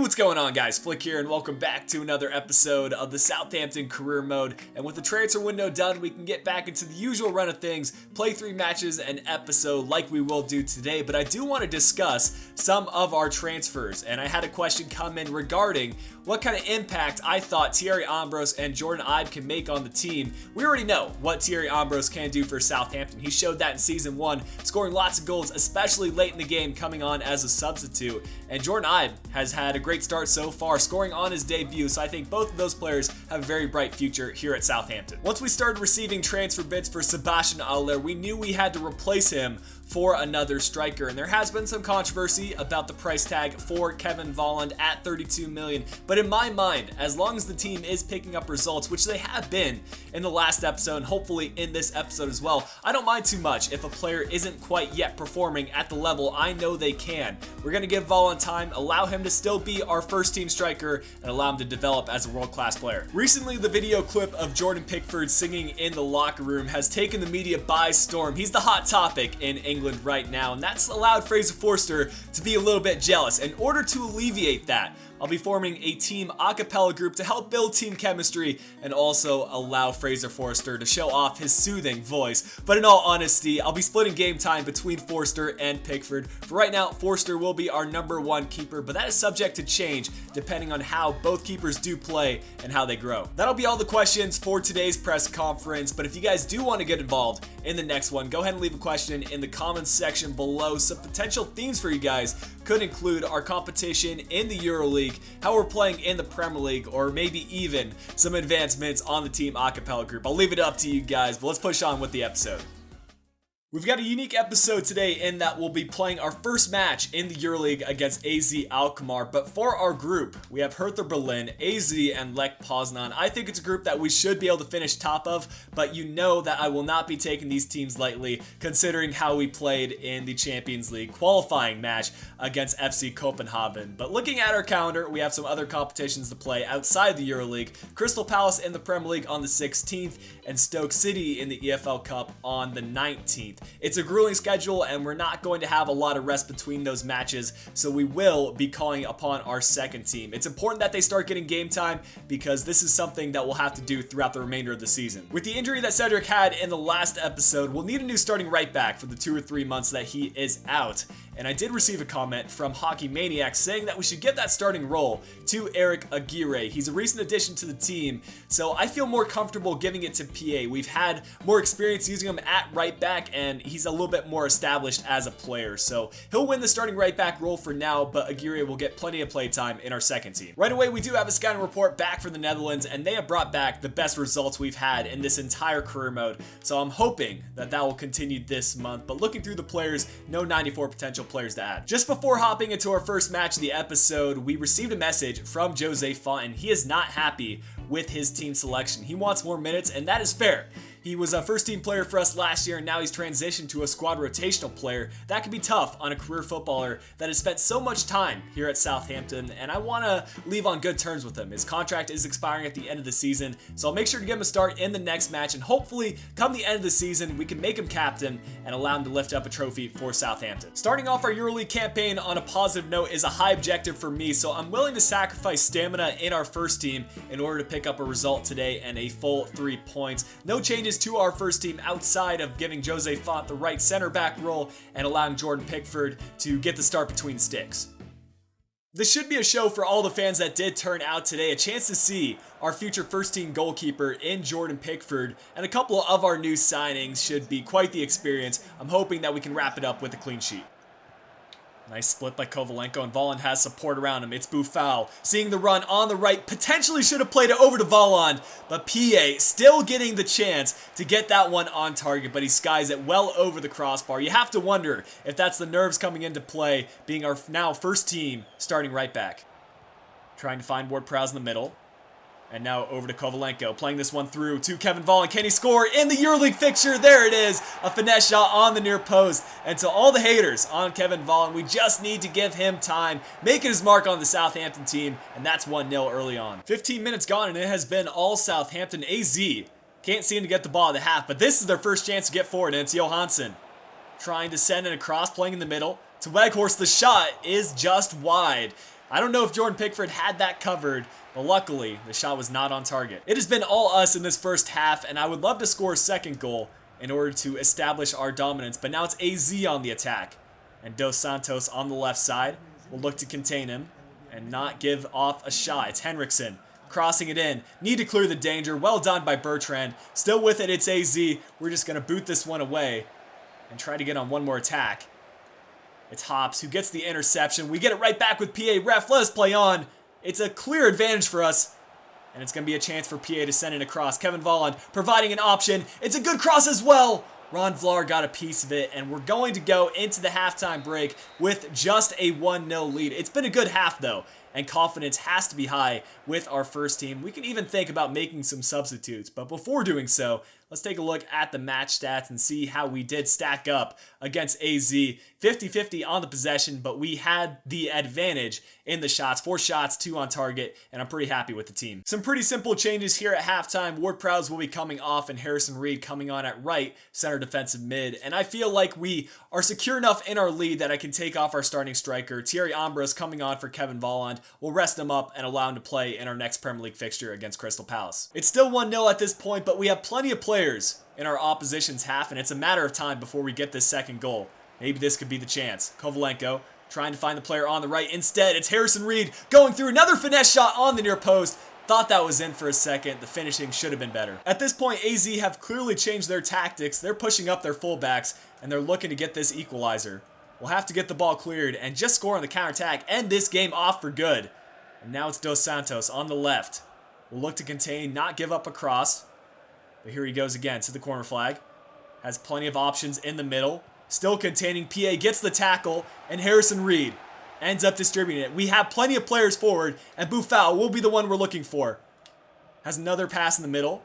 What's going on, guys? Flick here, and welcome back to another episode of the Southampton Career Mode. And with the transfer window done, we can get back into the usual run of things, play 3 matches an episode like we will do today. But I do want to discuss some of our transfers, and I had a question come in regarding what kind of impact I thought Thierry Ambrose and Jordan Ibe can make on the team. We already know what Thierry Ambrose can do for Southampton. He showed that in Season 1, scoring lots of goals, especially late in the game, coming on as a substitute. And Jordan Ibe has had a great start so far, scoring on his debut, so I think both of those players have a very bright future here at Southampton. Once we started receiving transfer bids for Sebastian Haller, we knew we had to replace him for another striker, and there has been some controversy about the price tag for Kevin Volland at 32 million, but in my mind, as long as the team is picking up results, which they have been in the last episode and hopefully in this episode as well, I don't mind too much if a player isn't quite yet performing at the level I know they can. We're going to give Volland time, allow him to still be our first team striker, and allow him to develop as a world-class player. Recently, the video clip of Jordan Pickford singing in the locker room has taken the media by storm. He's the hot topic in England right now, and that's allowed Fraser Forster to be a little bit jealous. In order to alleviate that, I'll be forming a team a cappella group to help build team chemistry and also allow Fraser Forster to show off his soothing voice. But in all honesty, I'll be splitting game time between Forster and Pickford. For right now, Forster will be our #1 keeper, but that is subject to change depending on how both keepers do play and how they grow. That'll be all the questions for today's press conference, but if you guys do want to get involved in the next one, go ahead and leave a question in the comments section below. Some potential themes for you guys could include our competition in the EuroLeague, how we're playing in the Premier League, or maybe even some advancements on the team a cappella group. I'll leave it up to you guys, but let's push on with the episode. We've got a unique episode today in that we'll be playing our first match in the EuroLeague against AZ Alkmaar, but for our group, we have Hertha Berlin, AZ, and Lech Poznan. I think it's a group that we should be able to finish top of, but you know that I will not be taking these teams lightly, considering how we played in the Champions League qualifying match against FC Copenhagen. But looking at our calendar, we have some other competitions to play outside the EuroLeague. Crystal Palace in the Premier League on the 16th, and Stoke City in the EFL Cup on the 19th. It's a grueling schedule, and we're not going to have a lot of rest between those matches, so we will be calling upon our second team. It's important that they start getting game time because this is something that we'll have to do throughout the remainder of the season. With the injury that Cedric had in the last episode, we'll need a new starting right back for the 2 or 3 months that he is out. And I did receive a comment from Hockey Maniac saying that we should give that starting role to Eric Aguirre. He's a recent addition to the team, so I feel more comfortable giving it to PA. We've had more experience using him at right back, and he's a little bit more established as a player. So he'll win the starting right back role for now, but Aguirre will get plenty of play time in our second team. Right away, we do have a scouting report back from the Netherlands, and they have brought back the best results we've had in this entire career mode. So I'm hoping that that will continue this month, but looking through the players, no 94 potential players to add. Just before hopping into our first match of the episode, we received a message from Jose Fontaine. He is not happy with his team selection. He wants more minutes, and that is fair. He was a first team player for us last year, and now he's transitioned to a squad rotational player. That can be tough on a career footballer that has spent so much time here at Southampton, and I want to leave on good terms with him. His contract is expiring at the end of the season, so I'll make sure to give him a start in the next match, and hopefully come the end of the season we can make him captain and allow him to lift up a trophy for Southampton. Starting off our EuroLeague campaign on a positive note is a high objective for me, so I'm willing to sacrifice stamina in our first team in order to pick up a result today and a full 3 points. No changes to our first team outside of giving Jose Font the right center back role and allowing Jordan Pickford to get the start between sticks. This should be a show for all the fans that did turn out today, a chance to see our future first team goalkeeper in Jordan Pickford, and a couple of our new signings should be quite the experience. I'm hoping that we can wrap it up with a clean sheet. Nice split by Kovalenko, and Volland has support around him. It's Boufal seeing the run on the right. Potentially should have played it over to Volland, but PA still getting the chance to get that one on target, but he skies it well over the crossbar. You have to wonder if that's the nerves coming into play, being our now first team starting right back. Trying to find Ward-Prowse in the middle. And now over to Kovalenko, playing this one through to Kevin Volland. Can he score in the EuroLeague fixture? There it is, a finesse shot on the near post. And to all the haters on Kevin Volland, we just need to give him time, making his mark on the Southampton team, and that's 1-0 early on. 15 minutes gone, and it has been all Southampton. AZ can't seem to get the ball at the half, but this is their first chance to get forward, and it's Johansson trying to send it across, playing in the middle to Weghorst. The shot is just wide. I don't know if Jordan Pickford had that covered, but luckily the shot was not on target. It has been all us in this first half, and I would love to score a second goal in order to establish our dominance, but now it's AZ on the attack. And Dos Santos on the left side will look to contain him and not give off a shot. It's Henriksen crossing it in. Need to clear the danger. Well done by Bertrand. Still with it, it's AZ. We're just going to boot this one away and try to get on one more attack. It's Hops who gets the interception. We get it right back with PA. Ref, let us play on. It's a clear advantage for us. And it's going to be a chance for PA to send it across. Kevin Volland providing an option. It's a good cross as well. Ron Vlaar got a piece of it, and we're going to go into the halftime break with just a 1-0 lead. It's been a good half, though, and confidence has to be high with our first team. We can even think about making some substitutes, but before doing so, let's take a look at the match stats and see how we did stack up against AZ. 50-50 on the possession, but we had the advantage in the shots. 4 shots, 2 on target, and I'm pretty happy with the team. Some pretty simple changes here at halftime. Ward-Prowse will be coming off and Harrison Reed coming on at right center defensive mid, and I feel like we are secure enough in our lead that I can take off our starting striker. Thierry Ambrose coming on for Kevin Volland. We'll rest him up and allow him to play in our next Premier League fixture against Crystal Palace. It's still 1-0 at this point, but we have plenty of players in our opposition's half, and it's a matter of time before we get this second goal. Maybe this could be the chance. Kovalenko trying to find the player on the right. Instead, it's Harrison Reed going through another finesse shot on the near post. Thought that was in for a second. The finishing should have been better. At this point, AZ have clearly changed their tactics. They're pushing up their fullbacks, and they're looking to get this equalizer. We'll have to get the ball cleared and just score on the counterattack, end this game off for good. And now it's Dos Santos on the left. We'll look to contain, not give up a cross. But here he goes again to the corner flag. Has plenty of options in the middle. Still containing. PA gets the tackle, and Harrison Reed ends up distributing it. We have plenty of players forward, and Boufal will be the one we're looking for. Has another pass in the middle.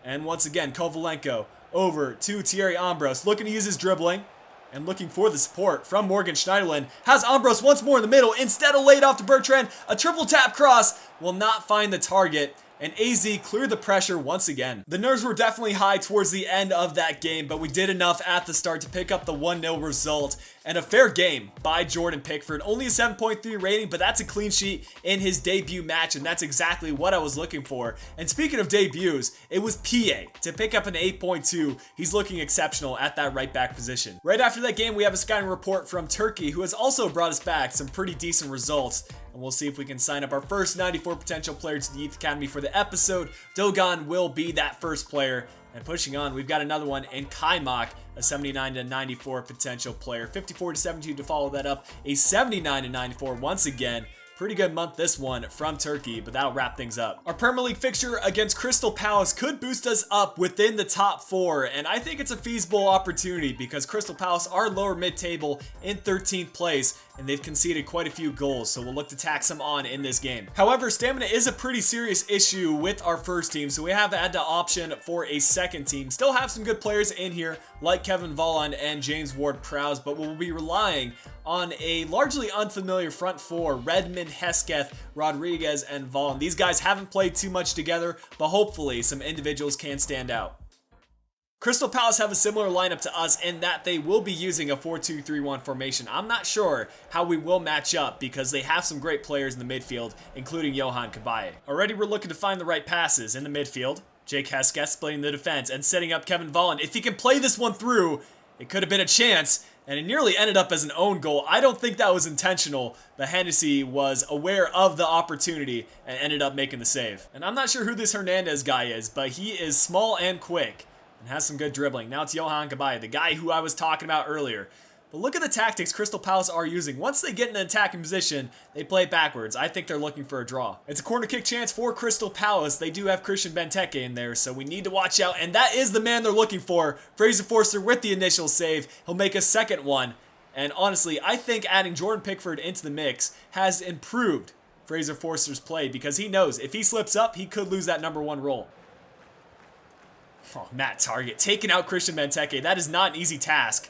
And once again, Kovalenko over to Thierry Ambrose, looking to use his dribbling and looking for the support from Morgan Schneiderlin. Has Ambrose once more in the middle, instead of laid off to Bertrand. A triple tap cross will not find the target, and AZ cleared the pressure once again. The nerves were definitely high towards the end of that game, but we did enough at the start to pick up the 1-0 result, and a fair game by Jordan Pickford. Only a 7.3 rating, but that's a clean sheet in his debut match, and that's exactly what I was looking for. And speaking of debuts, it was PA to pick up an 8.2. He's looking exceptional at that right back position. Right after that game, we have a scouting report from Turkey, who has also brought us back some pretty decent results. And we'll see if we can sign up our first 94 potential player to the Youth Academy for the episode. Dogan will be that first player. And pushing on, we've got another one in Kaimak, a 79 to 94 potential player. 54 to 72 to follow that up, a 79 to 94 once again. Pretty good month this one from Turkey, but that'll wrap things up. Our Premier League fixture against Crystal Palace could boost us up within the top 4, and I think it's a feasible opportunity because Crystal Palace are lower mid-table in 13th place, and they've conceded quite a few goals, so we'll look to tax them on in this game. However, stamina is a pretty serious issue with our first team, so we have had the option for a second team. Still have some good players in here, like Kevin Volland and James Ward-Prowse, but we'll be relying on a largely unfamiliar front 4, Redmond, Hesketh, Rodriguez, and Volland. These guys haven't played too much together, but hopefully some individuals can stand out. Crystal Palace have a similar lineup to us in that they will be using a 4-2-3-1 formation. I'm not sure how we will match up because they have some great players in the midfield, including Johan Cabaye. Already we're looking to find the right passes in the midfield. Jake Hesketh splitting the defense and setting up Kevin Volland. If he can play this one through, it could have been a chance, and it nearly ended up as an own goal. I don't think that was intentional, but Hennessy was aware of the opportunity and ended up making the save. And I'm not sure who this Hernandez guy is, but he is small and quick and has some good dribbling. Now it's Johan Cabaye, the guy who I was talking about earlier. But look at the tactics Crystal Palace are using. Once they get in an attacking position, they play backwards. I think they're looking for a draw. It's a corner kick chance for Crystal Palace. They do have Christian Benteke in there, so we need to watch out. And that is the man they're looking for. Fraser Forster with the initial save. He'll make a second one. And honestly, I think adding Jordan Pickford into the mix has improved Fraser Forster's play because he knows if he slips up, he could lose that number 1 role. Oh, Matt Target taking out Christian Benteke. That is not an easy task.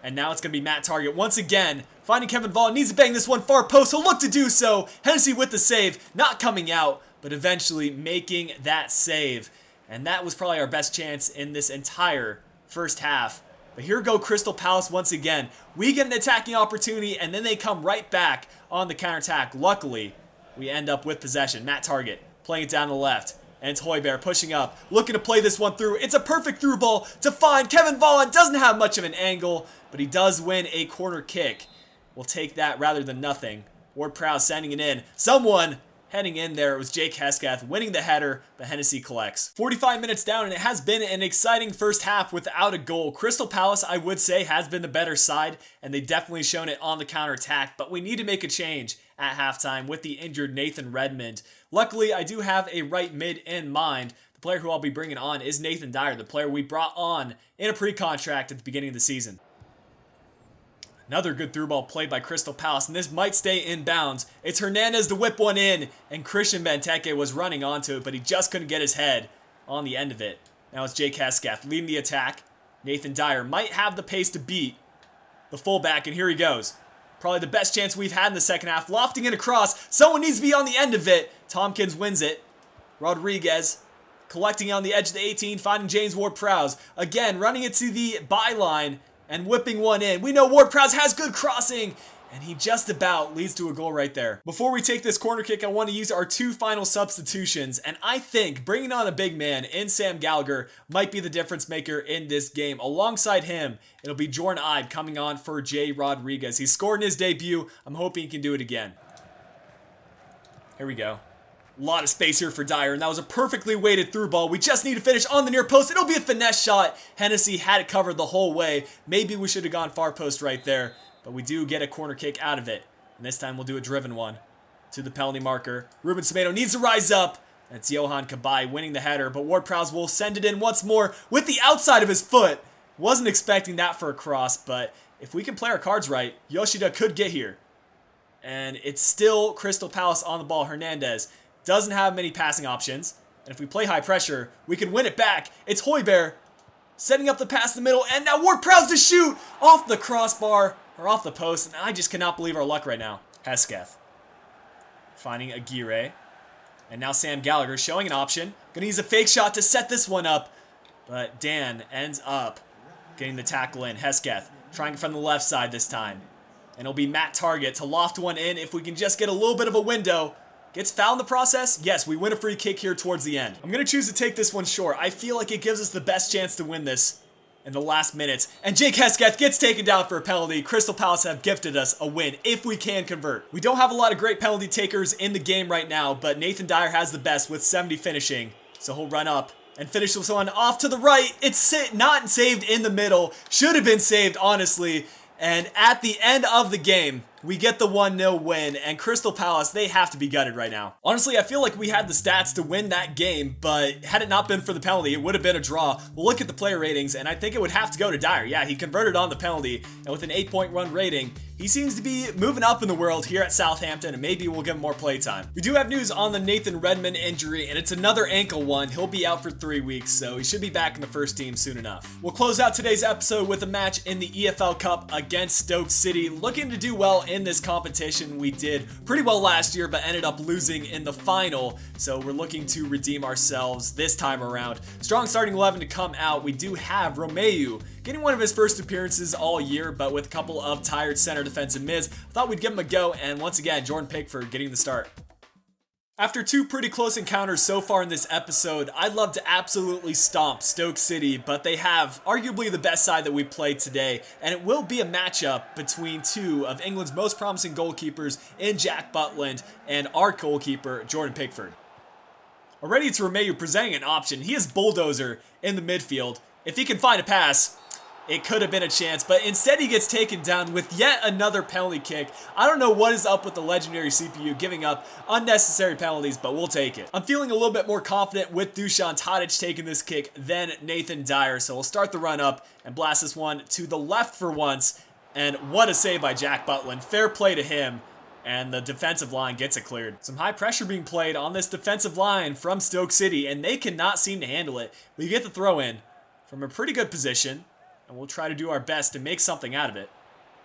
And now it's going to be Matt Target once again. Finding Kevin Volland. Needs to bang this one far post. He'll look to do so. Hennessy with the save. Not coming out, but eventually making that save. And that was probably our best chance in this entire first half. But here go Crystal Palace once again. We get an attacking opportunity, and then they come right back on the counterattack. Luckily, we end up with possession. Matt Target playing it down the left. And it's Højbjerg pushing up, looking to play this one through. It's a perfect through ball to find Kevin Volland. Doesn't have much of an angle, but he does win a corner kick. We'll take that rather than nothing. Ward-Prowse sending it in. Someone heading in there. It was Jake Hesketh winning the header, but Hennessy collects. 45 minutes down, and it has been an exciting first half without a goal. Crystal Palace, I would say, has been the better side, and they've definitely shown it on the counterattack, but we need to make a change at halftime with the injured Nathan Redmond. Luckily, I do have a right mid in mind. The player who I'll be bringing on is Nathan Dyer, the player we brought on in a pre-contract at the beginning of the season. Another good through ball played by Crystal Palace, and this might stay in bounds. It's Hernandez to whip one in, and Christian Benteke was running onto it, but he just couldn't get his head on the end of it. Now it's Jake Hesketh leading the attack. Nathan Dyer might have the pace to beat the fullback, and here he goes. Probably the best chance we've had in the second half. Lofting it across. Someone needs to be on the end of it. Tompkins wins it. Rodriguez collecting on the edge of the 18, finding James Ward-Prowse. Again, running it to the byline and whipping one in. We know Ward-Prowse has good crossing, and he just about leads to a goal right there. Before we take this corner kick, I want to use our two final substitutions, and I think bringing on a big man in Sam Gallagher might be the difference maker in this game. Alongside him, it'll be Jordan Ibe coming on for Jay Rodriguez. He scored in his debut. I'm hoping he can do it again. Here we go. A lot of space here for Dyer, and that was a perfectly weighted through ball. We just need to finish on the near post. It'll be a finesse shot. Hennessy had it covered the whole way. Maybe we should have gone far post right there, but we do get a corner kick out of it. And this time we'll do a driven one to the penalty marker. Ruben Semedo needs to rise up. And it's Johan Cabaye winning the header, but Ward-Prowse will send it in once more with the outside of his foot. Wasn't expecting that for a cross, but if we can play our cards right, Yoshida could get here. And it's still Crystal Palace on the ball. Hernandez doesn't have many passing options. And if we play high pressure, we can win it back. It's Højbjerg setting up the pass in the middle. And now Ward-Prowse to shoot off the crossbar or off the post. And I just cannot believe our luck right now. Hesketh finding Aguirre. And now Sam Gallagher showing an option. Gonna use a fake shot to set this one up. But Dan ends up getting the tackle in. Hesketh trying from the left side this time. And it'll be Matt Target to loft one in if we can just get a little bit of a window. Gets fouled in the process? Yes, we win a free kick here towards the end. I'm going to choose to take this one short. I feel like it gives us the best chance to win this in the last minutes. And Jake Hesketh gets taken down for a penalty. Crystal Palace have gifted us a win if we can convert. We don't have a lot of great penalty takers in the game right now, but Nathan Dyer has the best with 70 finishing. So he'll run up and finish this one off to the right. It's not saved in the middle. Should have been saved, honestly. And at the end of the game, we get the 1-0 win, and Crystal Palace, they have to be gutted right now. Honestly, I feel like we had the stats to win that game, but had it not been for the penalty, it would have been a draw. We'll look at the player ratings, and I think it would have to go to Dyer. Yeah, he converted on the penalty, and with an 8.1 rating, he seems to be moving up in the world here at Southampton, and maybe we'll give him more play time. We do have news on the Nathan Redmond injury, and it's another ankle one. He'll be out for 3 weeks, so he should be back in the first team soon enough. We'll close out today's episode with a match in the EFL Cup against Stoke City. Looking to do well in this competition. We did pretty well last year, but ended up losing in the final, so we're looking to redeem ourselves this time around. Strong starting 11 to come out. We do have Romeu getting one of his first appearances all year, but with a couple of tired center defensive mids. I thought we'd give him a go, and once again, Jordan Pickford getting the start. After two pretty close encounters so far in this episode, I'd love to absolutely stomp Stoke City, but they have arguably the best side that we played today, and it will be a matchup between two of England's most promising goalkeepers in Jack Butland and our goalkeeper, Jordan Pickford. Already it's Romeu presenting an option. He is bulldozer in the midfield. If he can find a pass, it could have been a chance, but instead he gets taken down with yet another penalty kick. I don't know what is up with the legendary CPU giving up unnecessary penalties, but we'll take it. I'm feeling a little bit more confident with Dusan Tadic taking this kick than Nathan Dyer, so we'll start the run up and blast this one to the left for once. And what a save by Jack Butland. Fair play to him. And the defensive line gets it cleared. Some high pressure being played on this defensive line from Stoke City, and they cannot seem to handle it. We get the throw in from a pretty good position. And we'll try to do our best to make something out of it.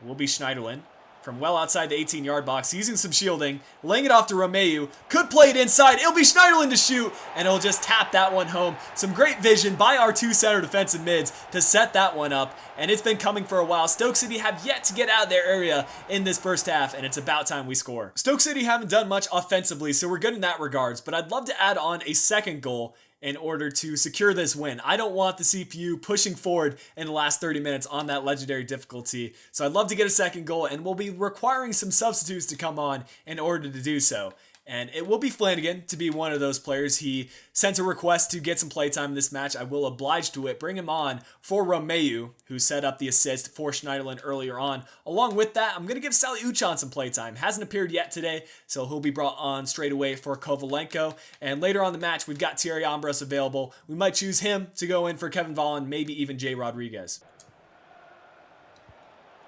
It will be Schneiderlin from well outside the 18-yard box, using some shielding, laying it off to Romeu, could play it inside, it'll be Schneiderlin to shoot, and he'll just tap that one home. Some great vision by our two center defensive mids to set that one up, and it's been coming for a while. Stoke City have yet to get out of their area in this first half, and it's about time we score. Stoke City haven't done much offensively, so we're good in that regards, but I'd love to add on a second goal in order to secure this win. I don't want the CPU pushing forward in the last 30 minutes on that legendary difficulty. So I'd love to get a second goal, and we'll be requiring some substitutes to come on in order to do so. And it will be Flanagan to be one of those players. He sent a request to get some playtime in this match. I will oblige to it. Bring him on for Romeu, who set up the assist for Schneiderlin earlier on. Along with that, I'm going to give Sally Uchan some playtime. Hasn't appeared yet today, so he'll be brought on straight away for Kovalenko. And later on in the match, we've got Thierry Ambros available. We might choose him to go in for Kevin Volland, maybe even Jay Rodriguez.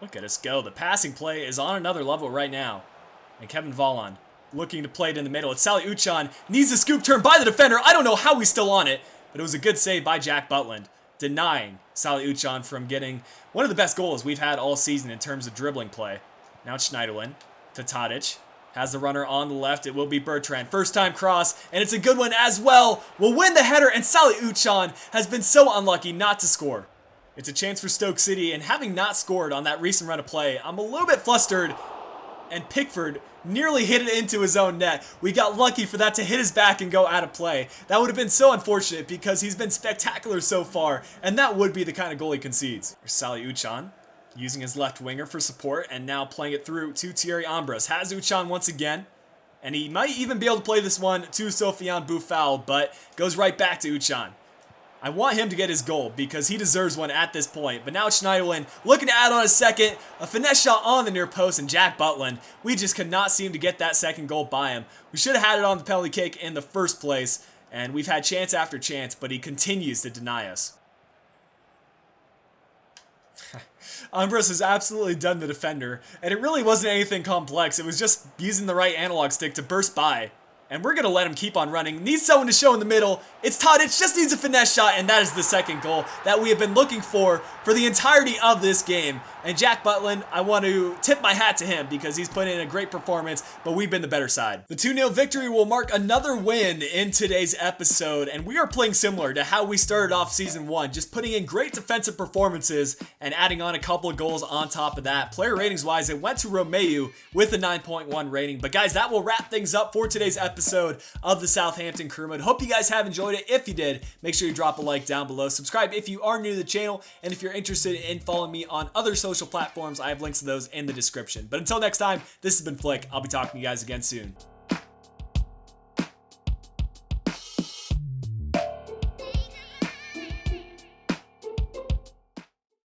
Look at us go. The passing play is on another level right now. And Kevin Volland looking to play it in the middle. It's Sally Uchan. Needs a scoop turn by the defender. I don't know how he's still on it, but it was a good save by Jack Butland, denying Sally Uchan from getting one of the best goals we've had all season in terms of dribbling play. Now it's Schneiderlin to Tadic. Has the runner on the left. It will be Bertrand. First time cross, and it's a good one as well. Will win the header, and Sally Uchan has been so unlucky not to score. It's a chance for Stoke City, and having not scored on that recent run of play, I'm a little bit flustered, and Pickford nearly hit it into his own net. We got lucky for that to hit his back and go out of play. That would have been so unfortunate because he's been spectacular so far, and that would be the kind of goal he concedes. There's Sally Uchan using his left winger for support, and now playing it through to Thierry Ambros. Has Uchan once again, and he might even be able to play this one to Sofiane Boufal, but goes right back to Uchan. I want him to get his goal because he deserves one at this point. But now Schneiderlin looking to add on a second. A finesse shot on the near post, and Jack Butland, we just could not seem to get that second goal by him. We should have had it on the penalty kick in the first place, and we've had chance after chance, but he continues to deny us. Ambros has absolutely done the defender, and it really wasn't anything complex. It was just using the right analog stick to burst by. And we're going to let him keep on running. Needs someone to show in the middle. It's Tadic, just needs a finesse shot, and that is the second goal that we have been looking for the entirety of this game. And Jack Butland, I want to tip my hat to him because he's put in a great performance, but we've been the better side. The 2-0 victory will mark another win in today's episode, and we are playing similar to how we started off Season 1, just putting in great defensive performances and adding on a couple of goals on top of that. Player ratings-wise, it went to Romeu with a 9.1 rating. But guys, that will wrap things up for today's episode of the Southampton Career Mode. Hope you guys have enjoyed it. If you did, make sure you drop a like down below. Subscribe if you are new to the channel, and if you're interested in following me on other social platforms, I have links to those in the description. But until next time, this has been Flick. I'll be talking to you guys again soon.